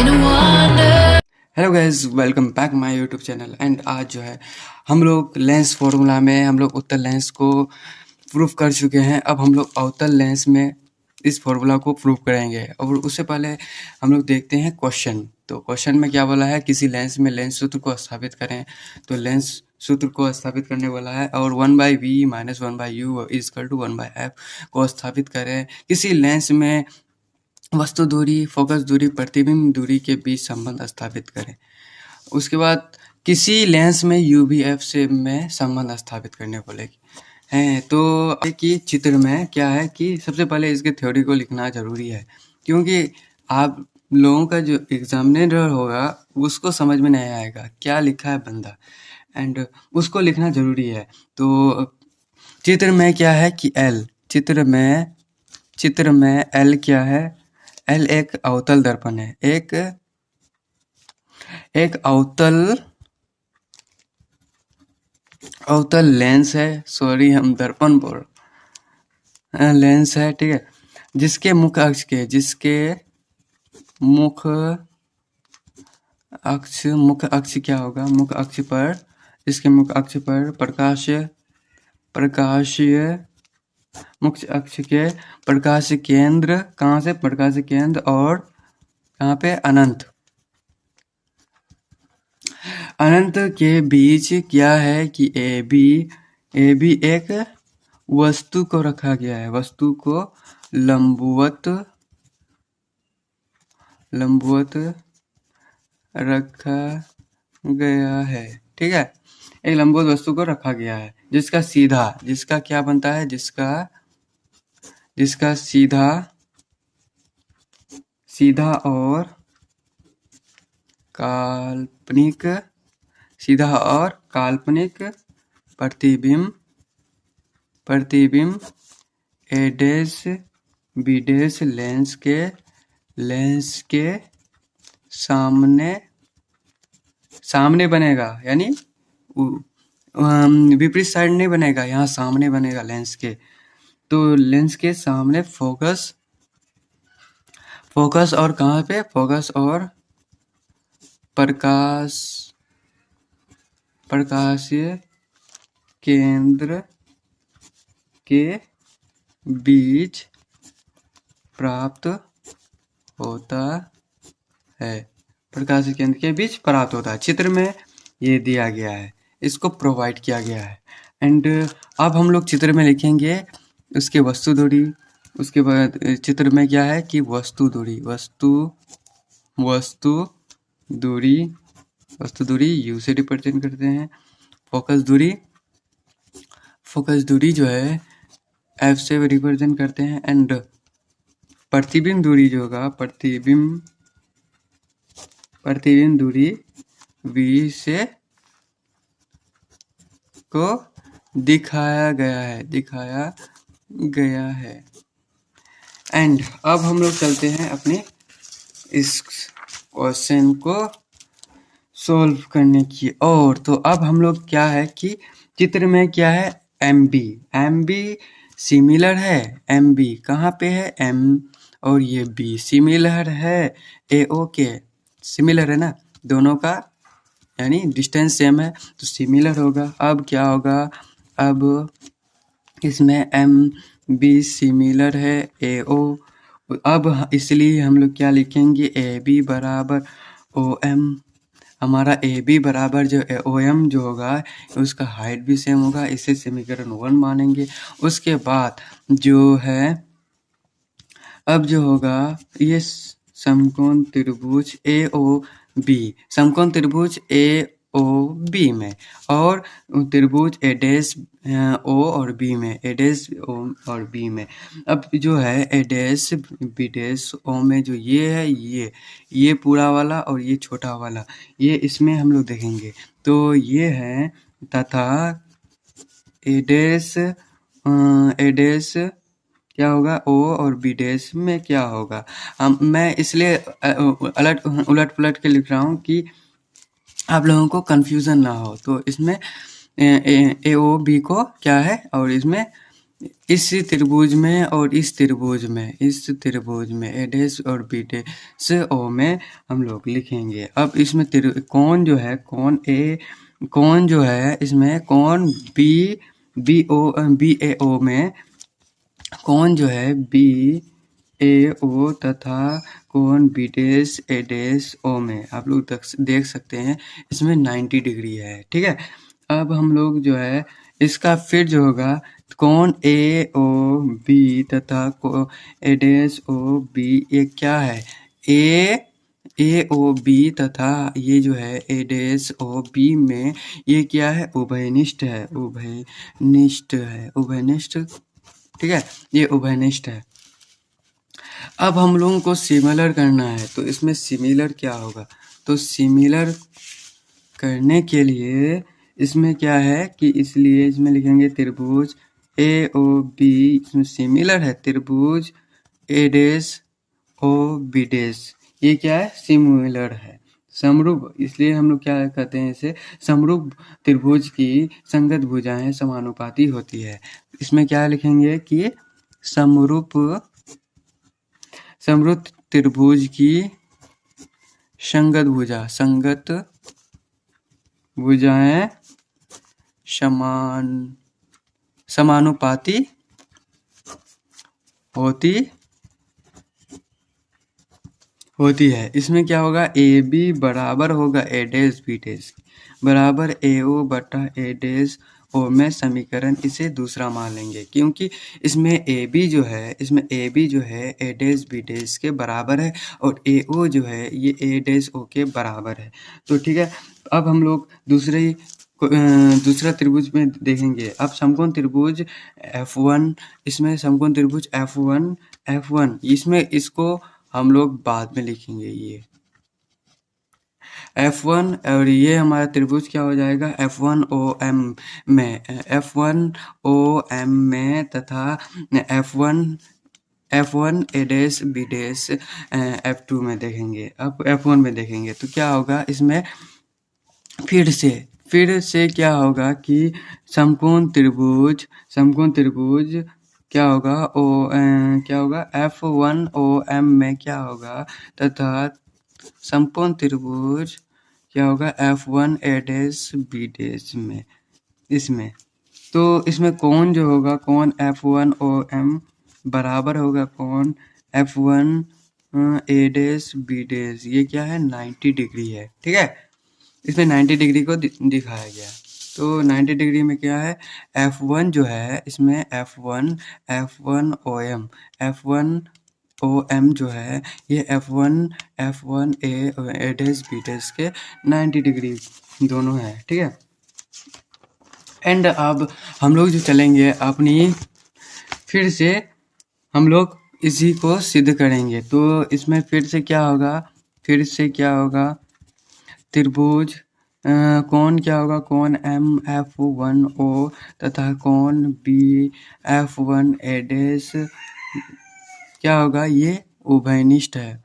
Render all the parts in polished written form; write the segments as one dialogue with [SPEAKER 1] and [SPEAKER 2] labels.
[SPEAKER 1] Hello guys, welcome back my YouTube channel. And आज जो है हम लोग लेंस फार्मूला में हम लोग उत्तल लेंस को प्रूफ कर चुके हैं। अब हम लोग अवतल लेंस में इस फार्मूला को प्रूफ करेंगे। और उससे पहले हम लोग देखते हैं क्वेश्चन। तो क्वेश्चन में क्या बोला है, किसी लेंस में लेंस सूत्र को स्थापित करें। तो लेंस सूत्र को स्थापित करने वाला है और 1/v - 1/u = 1/f को स्थापित करें। किसी लेंस में वस्तु दूरी, फोकस दूरी, प्रतिबिंब दूरी के बीच संबंध स्थापित करें। उसके बाद किसी लेंस में यूवीएफ से में संबंध स्थापित करने बोलेगी हैं। तो कि चित्र में क्या है कि सबसे पहले इसके थ्योरी को लिखना जरूरी है, क्योंकि आप लोगों का जो एग्जामिनर होगा उसको समझ में नहीं आएगा क्या लिखा है बंदा, एंड उसको लिखना जरूरी है। तो चित्र में क्या है कि एल, चित्र में एल क्या है, एल एक अवतल दर्पण है, एक अवतल लेंस है। सॉरी, हम दर्पण बोल लेंस है, ठीक है। जिसके मुख्य अक्ष क्या होगा, मुख्य अक्ष पर, इसके मुख्य अक्ष पर प्रकाशीय मुख्य अक्ष के प्रकाश केंद्र, कहाँ से, प्रकाश केंद्र और कहाँ पे, अनंत के बीच क्या है कि ए बी एक वस्तु को रखा गया है, वस्तु को लंबवत रखा गया है, ठीक है। एक लंबवत वस्तु को रखा गया है जिसका क्या बनता है, जिसका सीधा और काल्पनिक प्रतिबिंब ए डैश बी डैश लेंस के सामने बनेगा, यानी विपरीत साइड नहीं बनेगा, यहाँ सामने बनेगा लेंस के। तो लेंस के सामने फोकस और कहाँ पे, फोकस और प्रकाशीय केंद्र के बीच प्राप्त होता है, प्रकाशीय केंद्र के बीच प्राप्त होता है। चित्र में ये दिया गया है, इसको प्रोवाइड किया गया है। एंड अब हम लोग चित्र में लिखेंगे उसके वस्तु दूरी। उसके बाद चित्र में क्या है कि वस्तु दूरी यू से रिप्रेजेंट करते हैं। फोकस दूरी जो है एफ से रिप्रेजेंट करते हैं। एंड प्रतिबिंब दूरी जो होगा, प्रतिबिंब दूरी वी से को दिखाया गया है। एंड अब हम लोग चलते हैं अपने इस क्वेश्चन को सॉल्व करने की ओर। तो अब हम लोग क्या है कि चित्र में क्या है, एम बी सिमिलर है, एम बी कहाँ पे है, एम और ये बी सिमिलर है ए ओ के, सिमिलर है ना दोनों का, यानी डिस्टेंस सेम है तो सिमिलर होगा। अब क्या होगा, अब इसमें एम बी सिमिलर है ए ओ, अब इसलिए हम लोग क्या लिखेंगे, ए बी बराबर ओ एम। हमारा ए बी बराबर जो ओ एम जो होगा उसका हाइट भी सेम होगा, इसे समीकरण 1 मानेंगे। उसके बाद जो है अब जो होगा ये समकोण त्रिभुज ए ओ बी में और त्रिभुज ए डैश ओ और बी में, ए डैश ओ और बी में। अब जो है ए डैश बी डैश ओ में जो ये है, ये पूरा वाला और ये छोटा वाला, ये इसमें हम लोग देखेंगे। तो ये है तथा ए डैश क्या होगा, ओ और बी डैश में क्या होगा। मैं इसलिए उलट पुलट के लिख रहा हूँ कि आप लोगों को कंफ्यूजन ना हो। तो इसमें ए ओ बी को क्या है और इसमें इस त्रिभुज में और इस त्रिभुज में ए डैश और बी डैश ओ में हम लोग लिखेंगे। अब इसमें कौन जो है कौन जो है इसमें कौन बी ए ओ में कौन जो है बी ए ओ तथा कौन बी डैश ए डैश ओ में आप लोग देख सकते हैं इसमें 90 डिग्री है। ठीक है, अब हम लोग जो है इसका फिर जो होगा कौन ए ओ बी तथा ए डैश ओ बी ये क्या है ए ओ बी तथा ये जो है ए डैश ओ बी में ये क्या है उभयनिष्ठ है उभयनिष्ठ। ठीक है, ये उभयनिष्ठ है। अब हम लोगों को सिमिलर करना है तो इसमें सिमिलर क्या होगा, तो सिमिलर करने के लिए इसमें क्या है कि इसलिए इसमें लिखेंगे त्रिभुज ए ओ बी, इसमें सिमिलर है त्रिभुज ए डैश ओ बी डैश, ये क्या है सिमिलर है समरूप, इसलिए हम लोग क्या कहते हैं इसे समरूप त्रिभुज की संगत भुजाएं समानुपाती होती है। इसमें क्या लिखेंगे कि समरूप त्रिभुज की संगत भुजाएं समानुपाती होती है। इसमें क्या होगा ए बी बराबर होगा ए डैश बी डैश बराबर ए ओ बटा ए डैश ओ में समीकरण इसे दूसरा मान लेंगे, क्योंकि इसमें ए बी जो है ए डैश बी डैश के बराबर है और ए ओ जो है ये ए डैश ओ के बराबर है। तो ठीक है, अब हम लोग दूसरा त्रिभुज में देखेंगे। अब समकोण त्रिभुज F1, इसमें समकोण त्रिभुज F1 इसमें इसको हम लोग बाद में लिखेंगे ये F1 और ये हमारा त्रिभुज क्या हो जाएगा F1OM में तथा F1 ए डैश बी डैश F2 में देखेंगे। अब F1 में देखेंगे तो क्या होगा इसमें फिर से क्या होगा कि समकोण त्रिभुज क्या होगा F1OM में क्या होगा तथा समकोण त्रिभुज क्या होगा F1 ए डैश बी डैश में इसमें। तो इसमें कौन जो होगा कौन F1OM बराबर होगा कौन F1 ए डैश बी डैश, ये क्या है 90 डिग्री है। ठीक है, इसमें 90 डिग्री को दिखाया गया। तो 90 डिग्री में क्या है F1 जो है इसमें F1 OM जो है ये F1 ए डैश बी डैश के 90 डिग्री दोनों है। ठीक है, एंड अब हम लोग जो चलेंगे अपनी फिर से हम लोग इसी को सिद्ध करेंगे। तो इसमें फिर से क्या होगा त्रिभुज कौन क्या होगा कौन MF1O तथा कौन BF1 ए डैश क्या होगा ये उभयनिष्ठ है।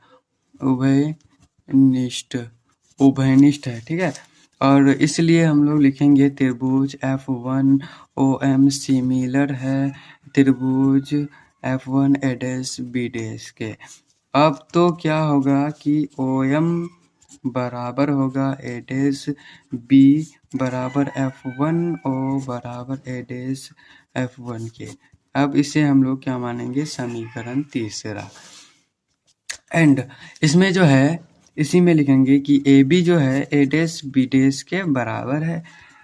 [SPEAKER 1] ठीक है, और इसलिए हम लोग लिखेंगे त्रिभुज F1OM सिमिलर है त्रिभुज F1 ए डैश बी डैश के। अब तो क्या होगा कि OM बराबर होगा ए डैश बी बराबर F1O बराबर ए डैश F1 के। अब इसे हम लोग क्या मानेंगे समीकरण तीसरा। एंड इसमें जो है इसी में लिखेंगे कि ए बी जो है ए डैश बी डैश के बराबर है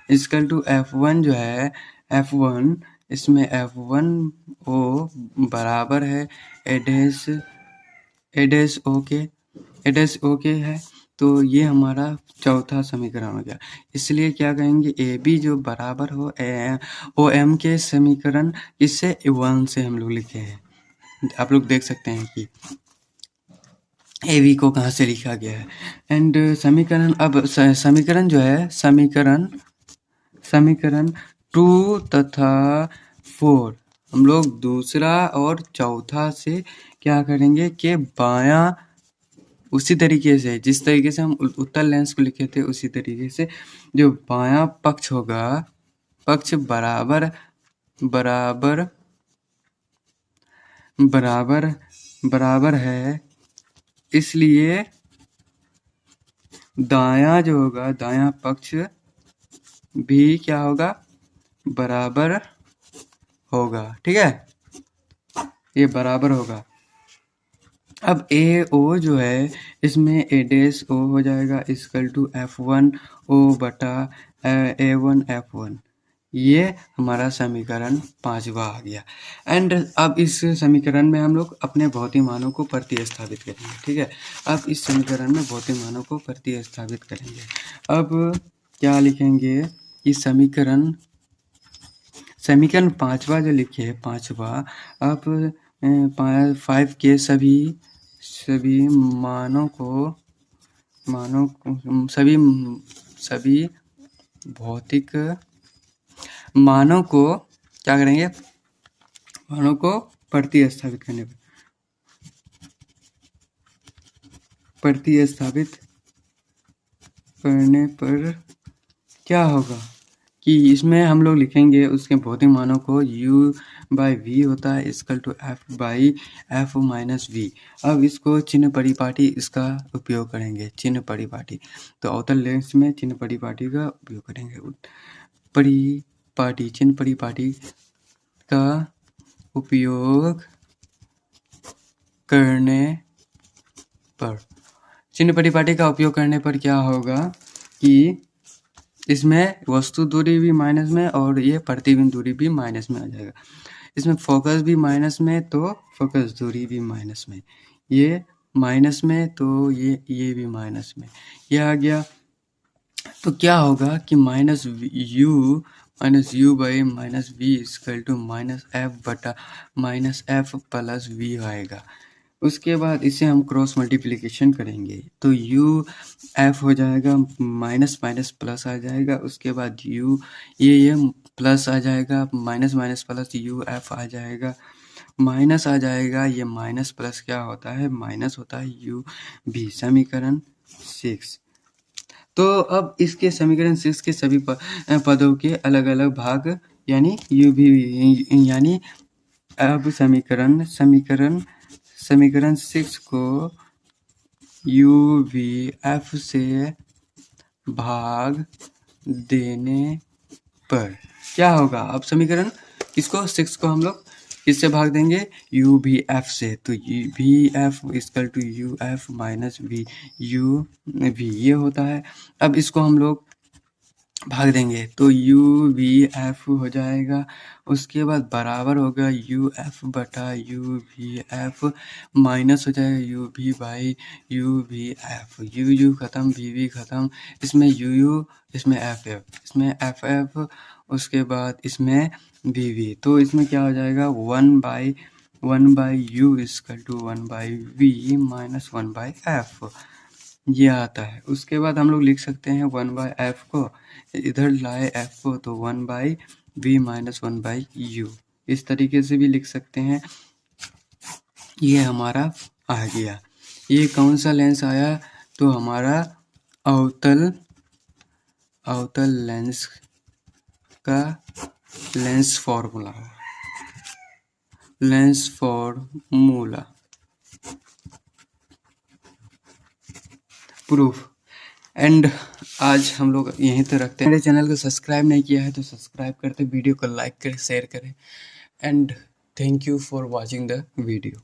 [SPEAKER 1] इक्वल टू F1 जो है F1 इसमें F1O बराबर है ए डैश ओ के है। तो ये हमारा चौथा समीकरण हो गया। इसलिए क्या कहेंगे ए बी जो बराबर हो ओ एम के समीकरण इससे 1 से हम लोग लिखे हैं। आप लोग देख सकते हैं कि ए बी को कहाँ से लिखा गया है। एंड समीकरण अब समीकरण जो है समीकरण 2 तथा 4 हम लोग दूसरा और चौथा से क्या करेंगे कि बायां उसी तरीके से जिस तरीके से हम उत्तल लेंस को लिखे थे उसी तरीके से जो बायां पक्ष होगा पक्ष बराबर बराबर बराबर है, इसलिए दायां जो होगा, दायां पक्ष भी क्या होगा, बराबर होगा। ठीक है, ये बराबर होगा। अब ए ओ जो है, इसमें ए डैश ओ हो जाएगा इक्वल टू F1 ओ बटा A1 F1। ये हमारा समीकरण 5वां आ गया। एंड अब इस समीकरण में हम लोग अपने भौतिक मानों को प्रतिस्थापित करेंगे। ठीक है, अब इस समीकरण में भौतिक मानों को प्रतिस्थापित करेंगे। अब क्या लिखेंगे कि समीकरण 5वां जो लिखे है, 5वां, अब 5 के सभी सभी भौतिक मानों को क्या करेंगे, मानों को प्रतिस्थापित करने पर क्या होगा कि इसमें हम लोग लिखेंगे उसके भौतिक मानों को u बाई वी होता है equal to f by f minus v. अब इसको चिन्ह परिपाटी इसका उपयोग करेंगे, चिन्ह परिपाटी। तो अवतल लेंस में चिन्ह परिपाटी का उपयोग करेंगे। चिन्ह परिपाटी का उपयोग करने पर, चिन्ह परिपाटी का उपयोग करने पर क्या होगा कि इसमें वस्तु दूरी भी माइनस में और ये प्रतिबिंब दूरी भी माइनस में आ जाएगा। इसमें फोकस भी माइनस में, तो फोकस दूरी भी माइनस में, ये माइनस में, तो ये भी माइनस में, ये आ गया। तो क्या होगा कि minus u by minus v equal to minus f बटा माइनस एफ प्लस वी आएगा। उसके बाद इसे हम क्रॉस मल्टीप्लिकेशन करेंगे तो यू एफ हो जाएगा, माइनस माइनस प्लस आ जाएगा। उसके बाद यू ये प्लस आ जाएगा, minus minus plus U F आ जाएगा, माइनस आ जाएगा। ये माइनस प्लस क्या होता है, माइनस होता है यू भी। समीकरण 6। तो अब इसके समीकरण 6 के सभी पदों के अलग अलग भाग यानी यू भी, यानी अब समीकरण 6 को यू भी एफ से भाग देने पर क्या होगा। अब समीकरण इसको 6 को हम लोग इससे भाग देंगे यू भी एफ से, तो यू भी f equal to u f minus v u भी, ये होता है। अब इसको हम लोग भाग देंगे तो यू वी एफ हो जाएगा। उसके बाद बराबर होगा यू एफ बटा यू वी एफ, माइनस हो जाएगा यू भी by you V F, you ख़त्म, वी ख़त्म, इसमें यू इसमें एफ, उसके बाद इसमें वी। तो इसमें क्या हो जाएगा, 1 by u equal to 1 by v minus 1 by f, ये आता है। उसके बाद हम लोग लिख सकते हैं 1 बाई एफ को, इधर लाए एफ को, तो 1 by v minus 1 by u, इस तरीके से भी लिख सकते हैं। ये हमारा आ गया। ये कौन सा लेंस आया, तो हमारा अवतल लेंस का लेंस फॉर्मूला प्रूफ। एंड आज हम लोग यहीं तक रखते हैं। मेरे चैनल को सब्सक्राइब नहीं किया है तो सब्सक्राइब करते, वीडियो को लाइक करें, शेयर करें। And thank you for watching the video.